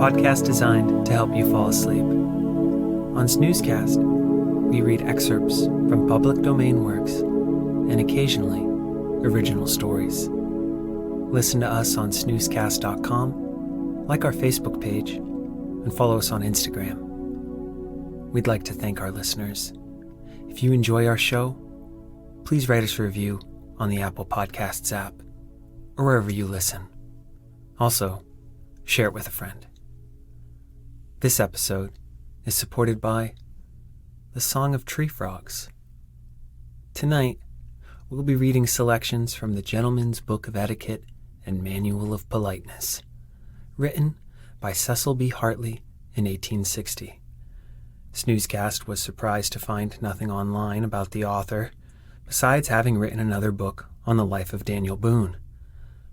Podcast designed to help you fall asleep. On Snoozecast, we read excerpts from public domain works and occasionally original stories. Listen to us on snoozecast.com, like our Facebook page, and follow us on Instagram. We'd like to thank our listeners. If you enjoy our show, please write us a review on the Apple Podcasts app or wherever you listen. Also, share it with a friend. This episode is supported by The Song of Tree Frogs. Tonight, we'll be reading selections from the Gentleman's Book of Etiquette and Manual of Politeness, written by Cecil B. Hartley in 1860. Snoozecast was surprised to find nothing online about the author, besides having written another book on the life of Daniel Boone.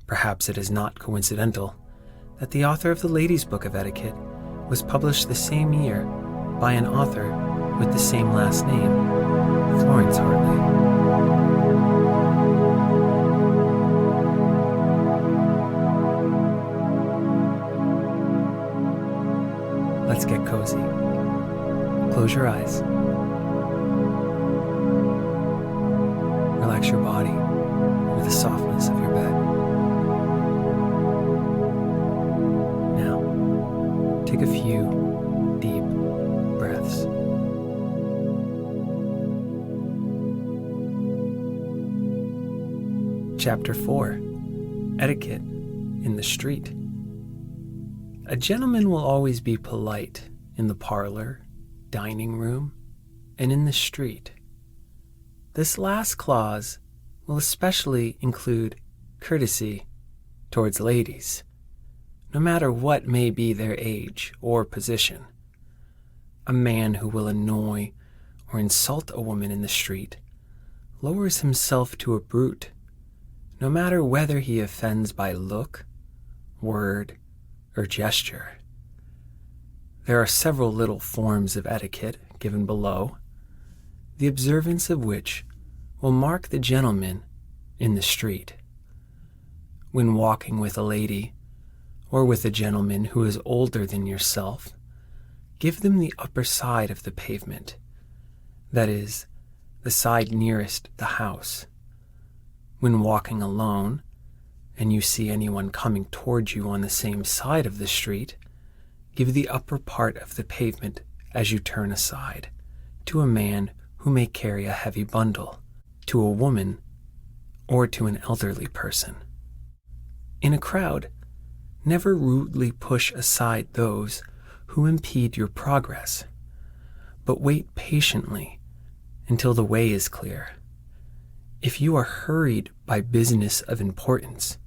Perhaps it is not coincidental that the author of the Ladies' Book of Etiquette was published the same year by an author with the same last name, Florence Hartley. Let's get cozy. Close your eyes. Relax your body with the softness of your bed. Take a few deep breaths. Chapter 4. Etiquette in the Street. A gentleman will always be polite in the parlor, dining room, and in the street. This last clause will especially include courtesy towards ladies, no matter what may be their age or position. A man who will annoy or insult a woman in the street lowers himself to a brute, no matter whether he offends by look, word, or gesture. There are several little forms of etiquette given below, the observance of which will mark the gentleman in the street. When walking with a lady, or with a gentleman who is older than yourself, give them the upper side of the pavement, that is, the side nearest the house. When walking alone, and you see anyone coming towards you on the same side of the street, give the upper part of the pavement as you turn aside, to a man who may carry a heavy bundle, to a woman, or to an elderly person. In a crowd, never rudely push aside those who impede your progress, but wait patiently until the way is clear. If you are hurried by business of importance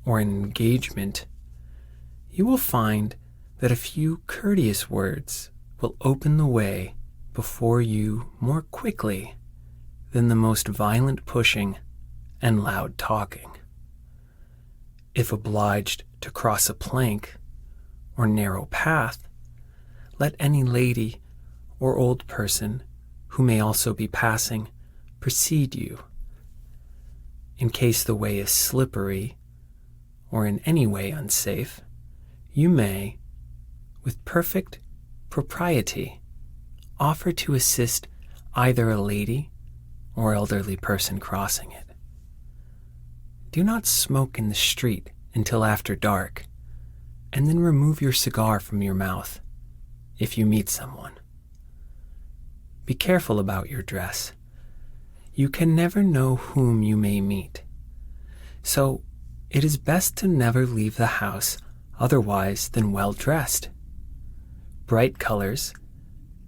or an engagement, you will find that a few courteous words will open the way before you more quickly than the most violent pushing and loud talking. If obliged to cross a plank or narrow path, let any lady or old person who may also be passing precede you. In case the way is slippery or in any way unsafe, you may, with perfect propriety, offer to assist either a lady or elderly person crossing it. Do not smoke in the street until after dark, and then remove your cigar from your mouth if you meet someone. Be careful about your dress. You can never know whom you may meet, so it is best to never leave the house otherwise than well dressed. Bright colors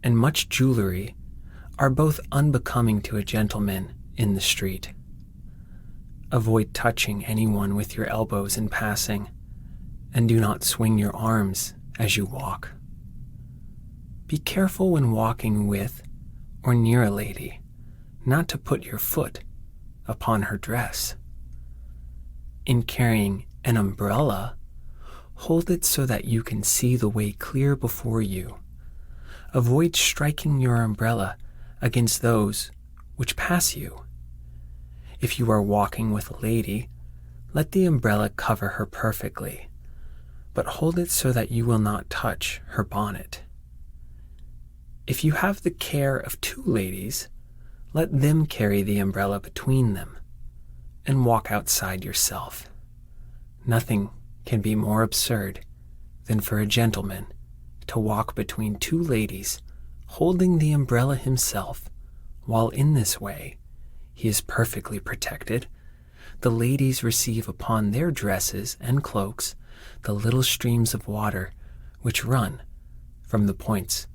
and much jewelry are both unbecoming to a gentleman in the street. Avoid touching anyone with your elbows in passing, and do not swing your arms as you walk. Be careful when walking with or near a lady not to put your foot upon her dress. In carrying an umbrella, hold it so that you can see the way clear before you. Avoid striking your umbrella against those which pass you. If you are walking with a lady, let the umbrella cover her perfectly, but hold it so that you will not touch her bonnet. If you have the care of two ladies, let them carry the umbrella between them, and walk outside yourself. Nothing can be more absurd than for a gentleman to walk between two ladies holding the umbrella himself, while in this way he is perfectly protected. The ladies receive upon their dresses and cloaks the little streams of water which run from the points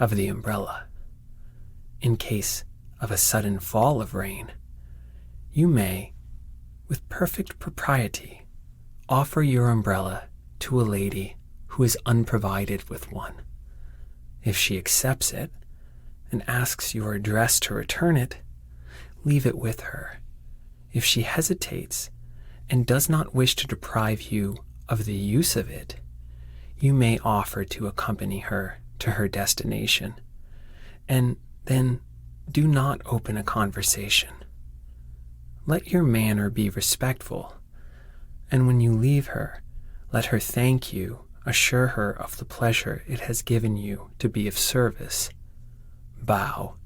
of the umbrella. In case of a sudden fall of rain, you may, with perfect propriety, offer your umbrella to a lady who is unprovided with one. If she accepts it and asks your address to return it, leave it with her. If she hesitates and does not wish to deprive you of the use of it, you may offer to accompany her to her destination, and then do not open a conversation. Let your manner be respectful, and when you leave her, let her thank you, assure her of the pleasure it has given you to be of service, bow,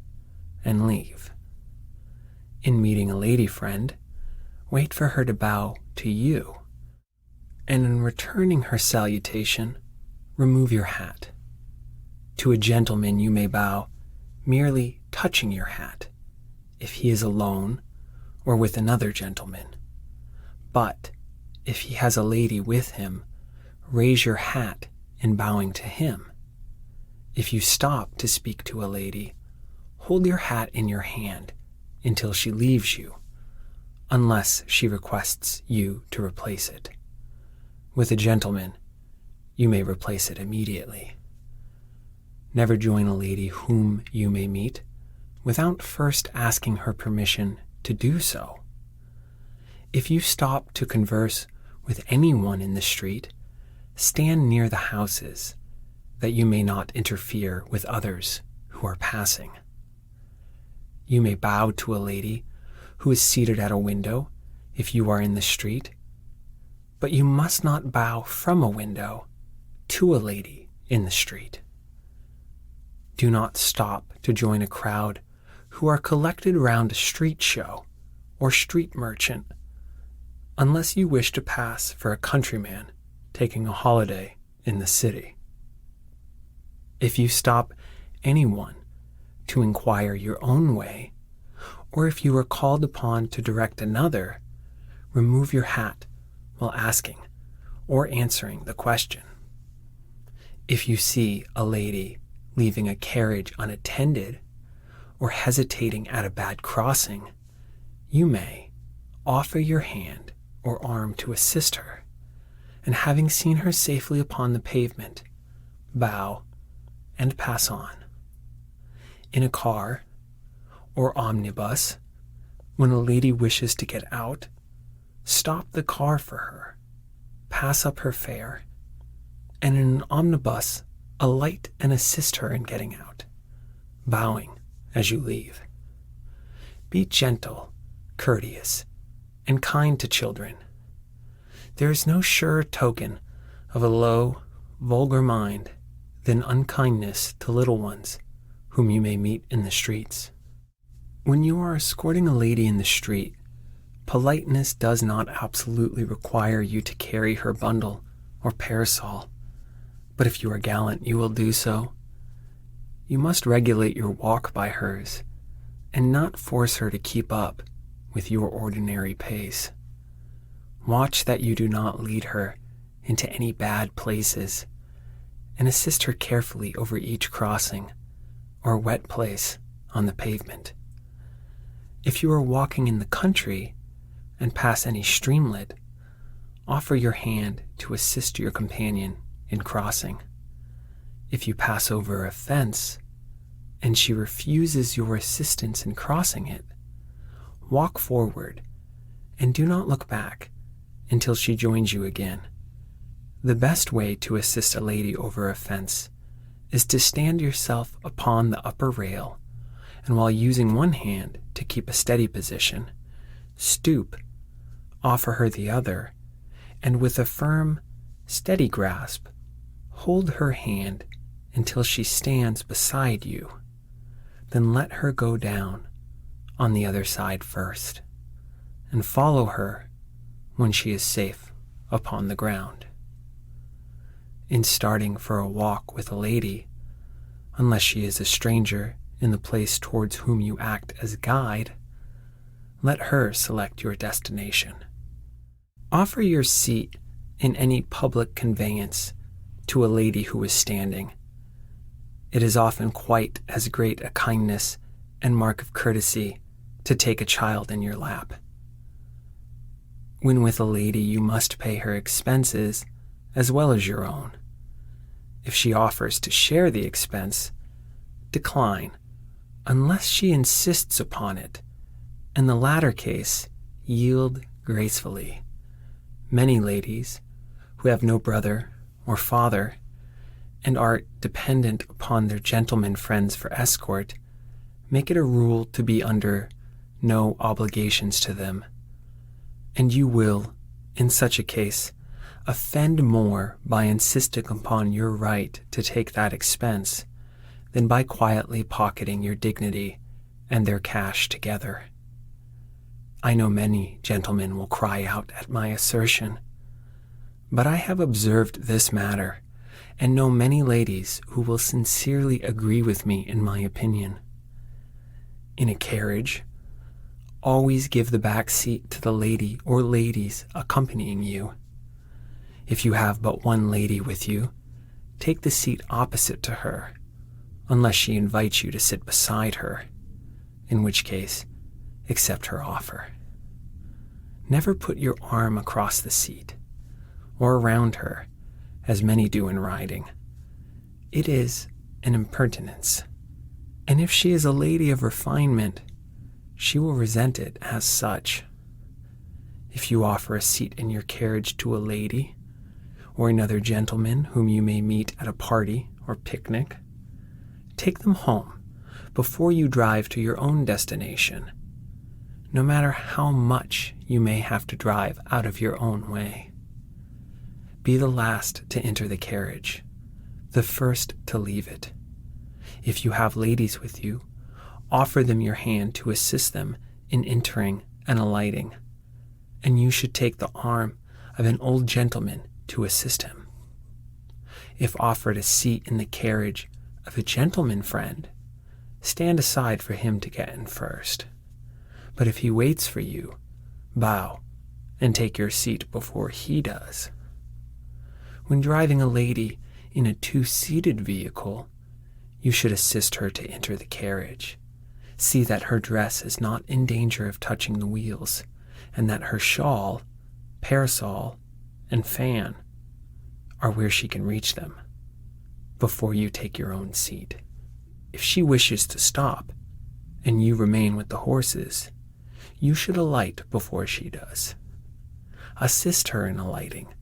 and leave. In meeting a lady friend, wait for her to bow to you, and in returning her salutation, remove your hat. To a gentleman you may bow, merely touching your hat, if he is alone or with another gentleman. But if he has a lady with him, raise your hat in bowing to him. If you stop to speak to a lady, hold your hat in your hand until she leaves you, unless she requests you to replace it. With a gentleman, you may replace it immediately. Never join a lady whom you may meet without first asking her permission to do so. If you stop to converse with anyone in the street, stand near the houses, that you may not interfere with others who are passing. You may bow to a lady who is seated at a window if you are in the street, but you must not bow from a window to a lady in the street. Do not stop to join a crowd who are collected round a street show or street merchant, unless you wish to pass for a countryman taking a holiday in the city. If you stop anyone to inquire your own way, or if you are called upon to direct another, remove your hat while asking or answering the question. If you see a lady leaving a carriage unattended or hesitating at a bad crossing, you may offer your hand or arm to assist her, and having seen her safely upon the pavement, bow and pass on. In a car or omnibus, when a lady wishes to get out, stop the car for her, pass up her fare, and in an omnibus, alight and assist her in getting out, bowing as you leave. Be gentle, courteous, and kind to children. There is no surer token of a low, vulgar mind than unkindness to little ones whom you may meet in the streets. When you are escorting a lady in the street, politeness does not absolutely require you to carry her bundle or parasol, but if you are gallant, you will do so. You must regulate your walk by hers, and not force her to keep up with your ordinary pace. Watch that you do not lead her into any bad places, and assist her carefully over each crossing or wet place on the pavement. If you are walking in the country, and pass any streamlet, offer your hand to assist your companion in crossing. If you pass over a fence and she refuses your assistance in crossing it, walk forward and do not look back until she joins you again. The best way to assist a lady over a fence is to stand yourself upon the upper rail, and while using one hand to keep a steady position, stoop, offer her the other, and with a firm, steady grasp, hold her hand until she stands beside you. Then let her go down on the other side first, and follow her when she is safe upon the ground. In starting for a walk with a lady, unless she is a stranger in the place towards whom you act as guide, let her select your destination. Offer your seat in any public conveyance to a lady who is standing. It is often quite as great a kindness and mark of courtesy to take a child in your lap. When with a lady, you must pay her expenses as well as your own. If she offers to share the expense, decline, unless she insists upon it. In the latter case, yield gracefully. Many ladies, who have no brother or father, and are dependent upon their gentlemen friends for escort, make it a rule to be under no obligations to them. And you will, in such a case, offend more by insisting upon your right to take that expense than by quietly pocketing your dignity and their cash together. I know many gentlemen will cry out at my assertion, but I have observed this matter and know many ladies who will sincerely agree with me in my opinion. In a carriage, always give the back seat to the lady or ladies accompanying you. If you have but one lady with you, take the seat opposite to her, unless she invites you to sit beside her, in which case, accept her offer. Never put your arm across the seat, or around her, as many do in riding. It is an impertinence, and if she is a lady of refinement, she will resent it as such. If you offer a seat in your carriage to a lady, or another gentleman whom you may meet at a party or picnic, take them home before you drive to your own destination, no matter how much you may have to drive out of your own way. Be the last to enter the carriage, the first to leave it. If you have ladies with you, offer them your hand to assist them in entering and alighting, and you should take the arm of an old gentleman to assist him. If offered a seat in the carriage of a gentleman friend, stand aside for him to get in first. But if he waits for you, bow and take your seat before he does. When driving a lady in a two-seated vehicle, you should assist her to enter the carriage. See that her dress is not in danger of touching the wheels, and that her shawl, parasol, and fan are where she can reach them before you take your own seat. If she wishes to stop and you remain with the horses, you should alight before she does. Assist her in alighting,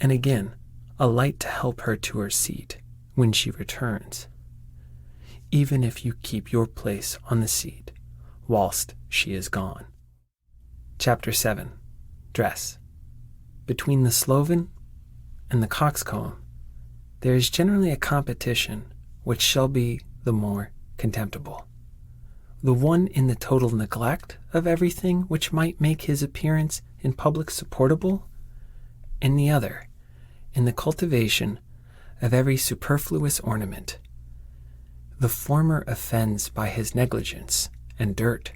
and again, alight to help her to her seat when she returns, even if you keep your place on the seat whilst she is gone. Chapter 7. Dress. Between the sloven and the coxcomb, there is generally a competition which shall be the more contemptible. The one in the total neglect of everything which might make his appearance in public supportable, and the other in the cultivation of every superfluous ornament. The former offends by his negligence and dirt,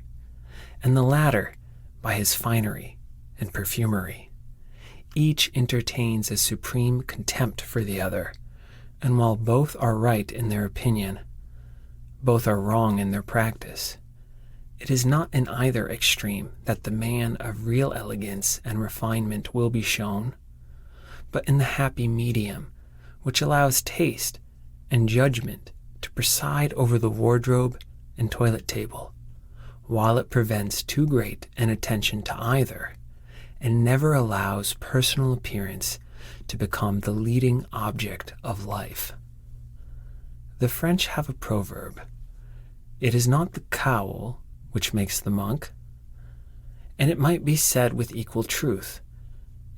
and the latter by his finery and perfumery. Each entertains a supreme contempt for the other, and while both are right in their opinion, both are wrong in their practice. It is not in either extreme that the man of real elegance and refinement will be shown, but in the happy medium, which allows taste and judgment to preside over the wardrobe and toilet table, while it prevents too great an attention to either, and never allows personal appearance to become the leading object of life. The French have a proverb: "It is not the cowl which makes the monk," and it might be said with equal truth,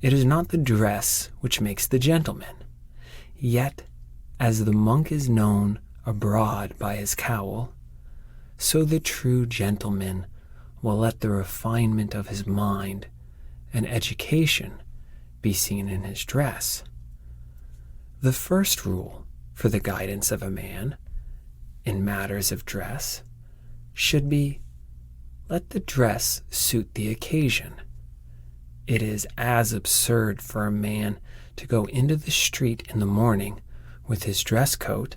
"It is not the dress which makes the gentleman." Yet, as the monk is known abroad by his cowl, so the true gentleman will let the refinement of his mind and education be seen in his dress. The first rule for the guidance of a man in matters of dress should be, let the dress suit the occasion. It is as absurd for a man to go into the street in the morning with his dress coat,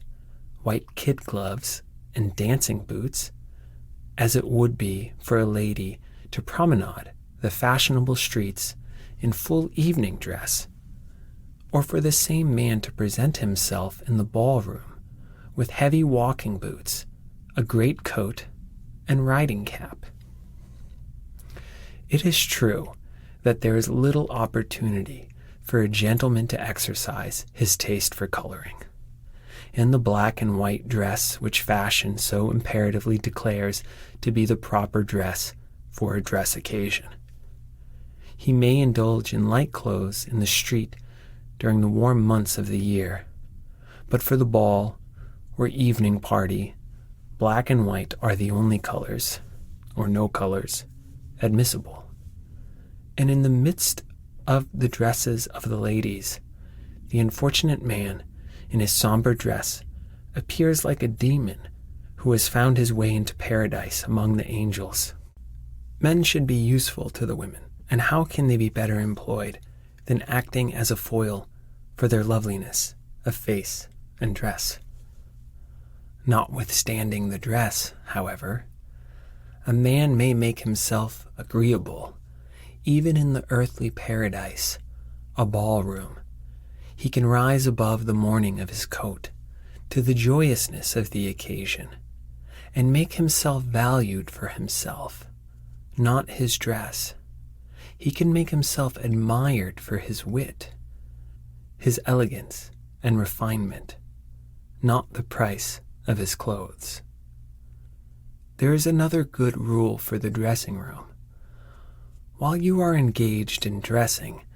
white kid gloves, and dancing boots, as it would be for a lady to promenade the fashionable streets in full evening dress, or for the same man to present himself in the ballroom with heavy walking boots, a great coat, and riding cap. It is true that there is little opportunity for a gentleman to exercise his taste for coloring. In the black and white dress which fashion so imperatively declares to be the proper dress for a dress occasion, he may indulge in light clothes in the street during the warm months of the year, but for the ball or evening party, black and white are the only colors, or no colors, admissible. And in the midst of the dresses of the ladies, the unfortunate man in his somber dress appears like a demon who has found his way into paradise among the angels. Men should be useful to the women, and how can they be better employed than acting as a foil for their loveliness of face and dress? Notwithstanding the dress, however, a man may make himself agreeable even in the earthly paradise, a ballroom. He can rise above the mourning of his coat to the joyousness of the occasion, and make himself valued for himself, not his dress. He can make himself admired for his wit, his elegance and refinement, not the price of his clothes. There is another good rule for the dressing room. While you are engaged in dressing,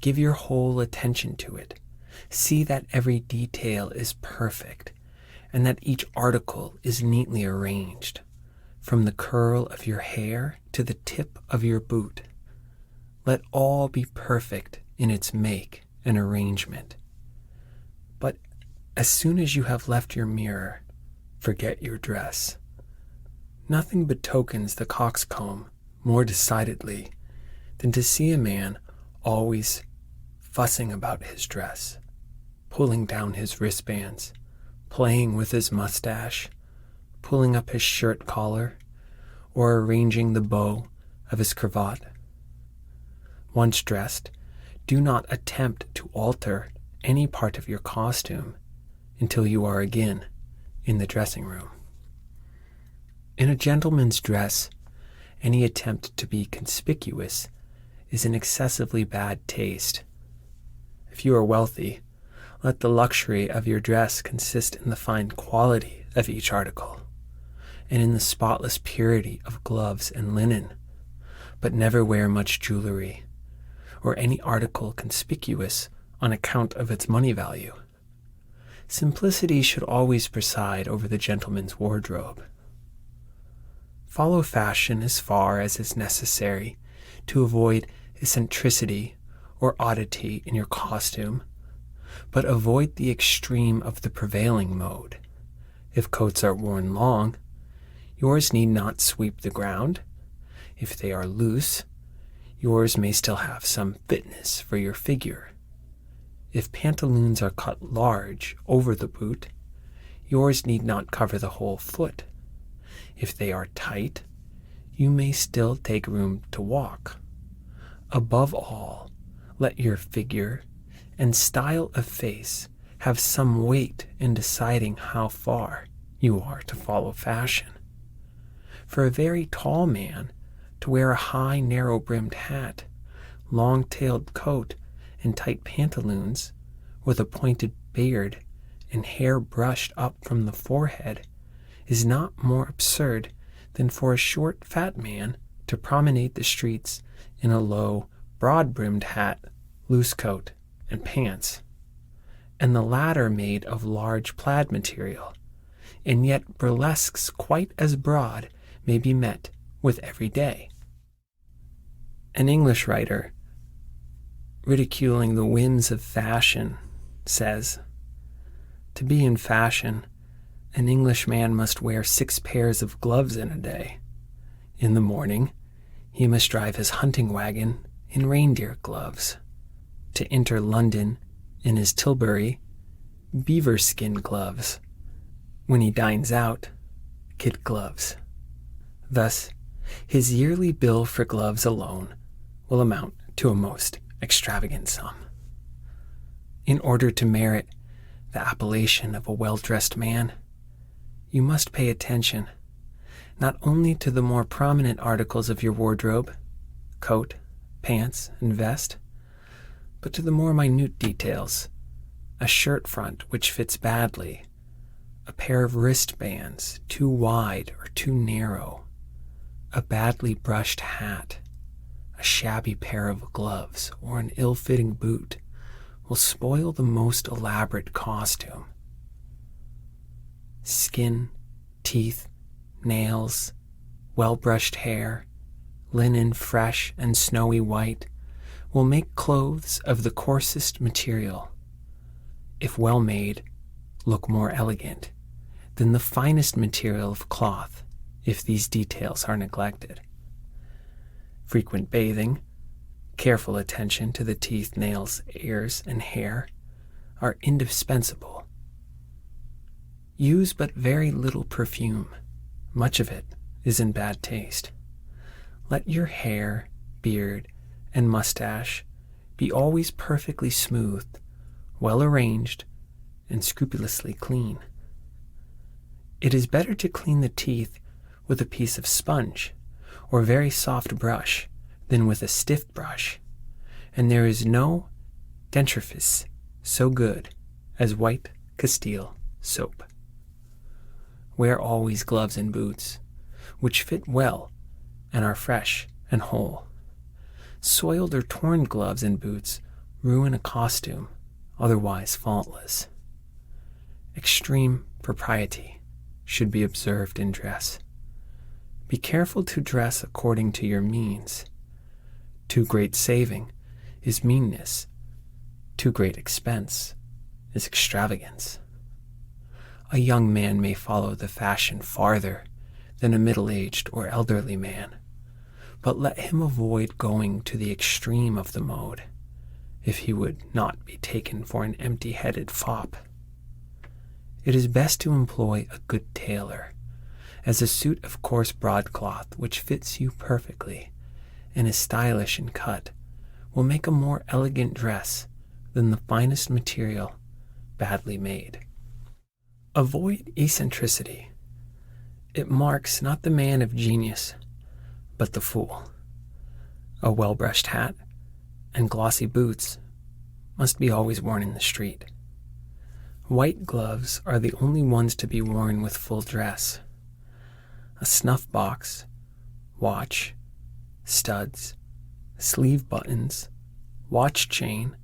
give your whole attention to it. See that every detail is perfect, and that each article is neatly arranged, from the curl of your hair to the tip of your boot. Let all be perfect in its make and arrangement. But as soon as you have left your mirror, forget your dress. Nothing betokens the coxcomb more decidedly than to see a man always fussing about his dress, pulling down his wristbands, playing with his mustache, pulling up his shirt collar, or arranging the bow of his cravat. Once dressed, do not attempt to alter any part of your costume until you are again in the dressing room. In a gentleman's dress, any attempt to be conspicuous is an excessively bad taste. If you are wealthy, let the luxury of your dress consist in the fine quality of each article, and in the spotless purity of gloves and linen, but never wear much jewelry, or any article conspicuous on account of its money value. Simplicity should always preside over the gentleman's wardrobe. Follow fashion as far as is necessary to avoid eccentricity or oddity in your costume, but avoid the extreme of the prevailing mode. If coats are worn long, yours need not sweep the ground. If they are loose, yours may still have some fitness for your figure. If pantaloons are cut large over the boot, yours need not cover the whole foot. If they are tight, you may still take room to walk. Above all, let your figure and style of face have some weight in deciding how far you are to follow fashion. For a very tall man to wear a high, narrow-brimmed hat, long-tailed coat, and tight pantaloons, with a pointed beard and hair brushed up from the forehead, is not more absurd than for a short, fat man to promenade the streets in a low, broad-brimmed hat, loose coat, and pants, and the latter made of large plaid material, and yet burlesques quite as broad may be met with every day. An English writer, ridiculing the whims of fashion, says, "To be in fashion, an Englishman must wear 6 pairs of gloves in a day. In the morning, he must drive his hunting wagon in reindeer gloves. To enter London in his Tilbury, beaver skin gloves. When he dines out, kid gloves." Thus, his yearly bill for gloves alone will amount to a most extravagant sum. In order to merit the appellation of a well-dressed man, you must pay attention not only to the more prominent articles of your wardrobe, coat, pants, and vest, but to the more minute details, a shirt front which fits badly, a pair of wristbands too wide or too narrow, a badly brushed hat, a shabby pair of gloves, or an ill-fitting boot will spoil the most elaborate costume. Skin, teeth, nails, well-brushed hair, linen fresh and snowy white will make clothes of the coarsest material, if well made, look more elegant than the finest material of cloth if these details are neglected. Frequent bathing, careful attention to the teeth, nails, ears, and hair are indispensable. Use but very little perfume. Much of it is in bad taste. Let your hair, beard, and mustache be always perfectly smooth, well arranged, and scrupulously clean. It is better to clean the teeth with a piece of sponge or very soft brush than with a stiff brush, and there is no dentifrice so good as white Castile soap. Wear always gloves and boots, which fit well and are fresh and whole. Soiled or torn gloves and boots ruin a costume otherwise faultless. Extreme propriety should be observed in dress. Be careful to dress according to your means. Too great saving is meanness. Too great expense is extravagance. A young man may follow the fashion farther than a middle-aged or elderly man, but let him avoid going to the extreme of the mode, if he would not be taken for an empty-headed fop. It is best to employ a good tailor, as a suit of coarse broadcloth which fits you perfectly and is stylish in cut will make a more elegant dress than the finest material badly made. Avoid eccentricity. It marks not the man of genius, but the fool. A well-brushed hat and glossy boots must be always worn in the street. White gloves are the only ones to be worn with full dress. A snuff box, watch, studs, sleeve buttons, watch chain,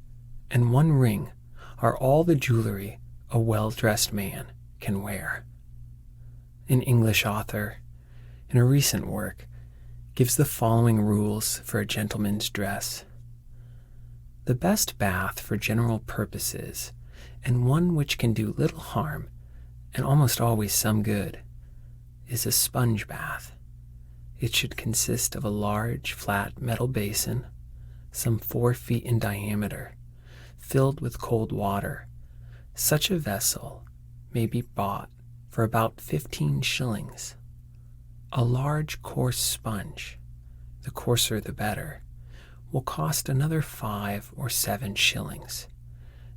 and 1 ring are all the jewelry a well-dressed man can wear. An English author, in a recent work, gives the following rules for a gentleman's dress. The best bath for general purposes, and one which can do little harm and almost always some good, is a sponge bath. It should consist of a large, flat metal basin, some 4 feet in diameter, filled with cold water. Such a vessel may be bought for about 15 shillings. A large coarse sponge, the coarser the better, will cost another 5 or 7 shillings,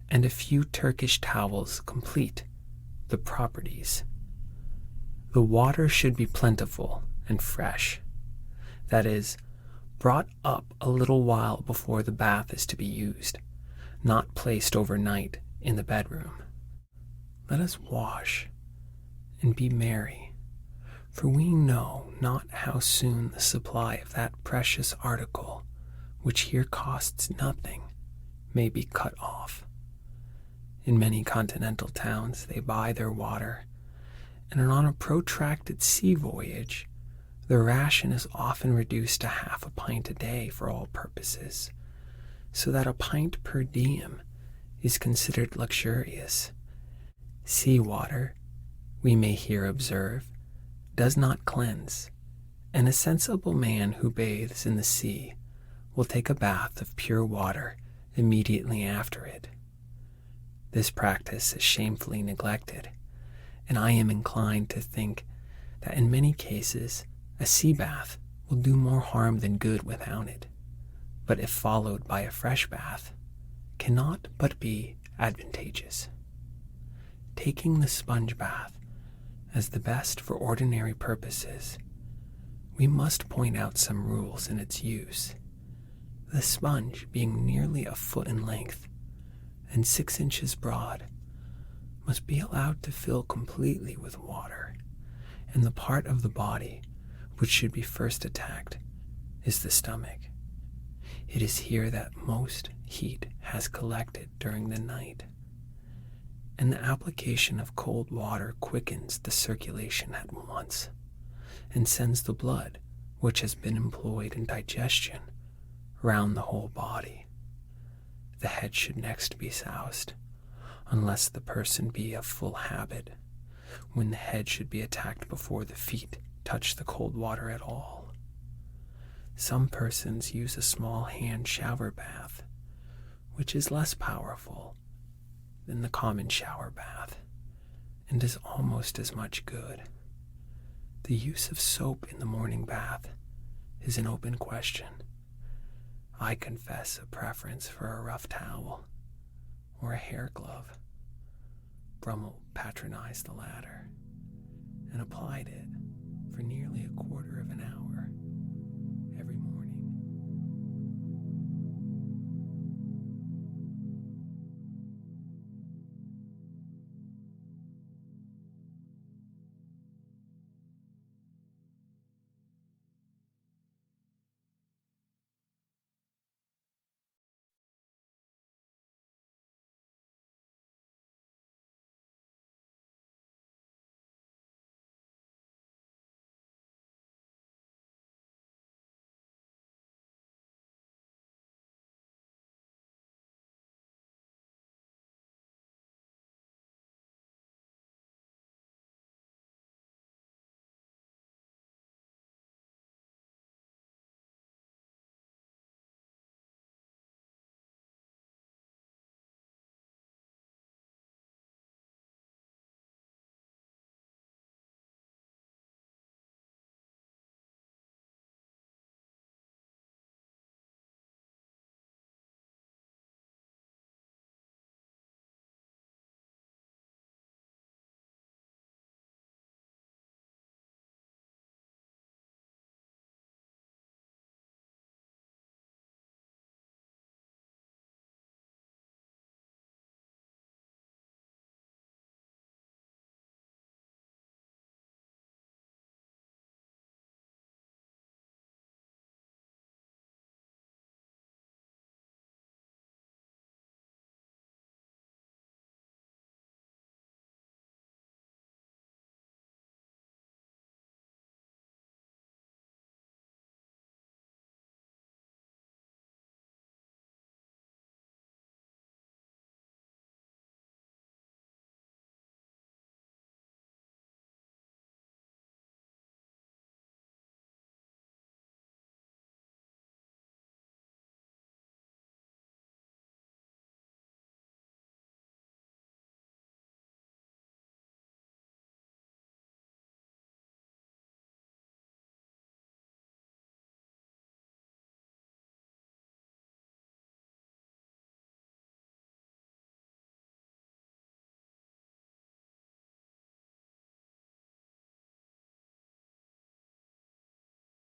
and a few Turkish towels complete the properties. The water should be plentiful and fresh, that is, brought up a little while before the bath is to be used, not placed overnight in the bedroom. Let us wash and be merry, for we know not how soon the supply of that precious article, which here costs nothing, may be cut off. In many continental towns they buy their water, and on a protracted sea voyage the ration is often reduced to half a pint a day for all purposes, so that a pint per diem is considered luxurious. Sea water, we may here observe, does not cleanse, and a sensible man who bathes in the sea will take a bath of pure water immediately after it. This practice is shamefully neglected, and I am inclined to think that in many cases a sea bath will do more harm than good without it, but if followed by a fresh bath, cannot but be advantageous. Taking the sponge bath as the best for ordinary purposes, we must point out some rules in its use. The sponge, being nearly a foot in length and 6 inches broad, must be allowed to fill completely with water, and the part of the body which should be first attacked is the stomach. It is here that most heat has collected during the night, and the application of cold water quickens the circulation at once, and sends the blood, which has been employed in digestion, round the whole body. The head should next be soused, unless the person be of full habit, when the head should be attacked before the feet touch the cold water at all. Some persons use a small hand shower bath, which is less powerful than the common shower bath, and is almost as much good. The use of soap in the morning bath is an open question. I confess a preference for a rough towel or a hair glove. Brummel patronized the latter and applied it for nearly a quarter of an hour.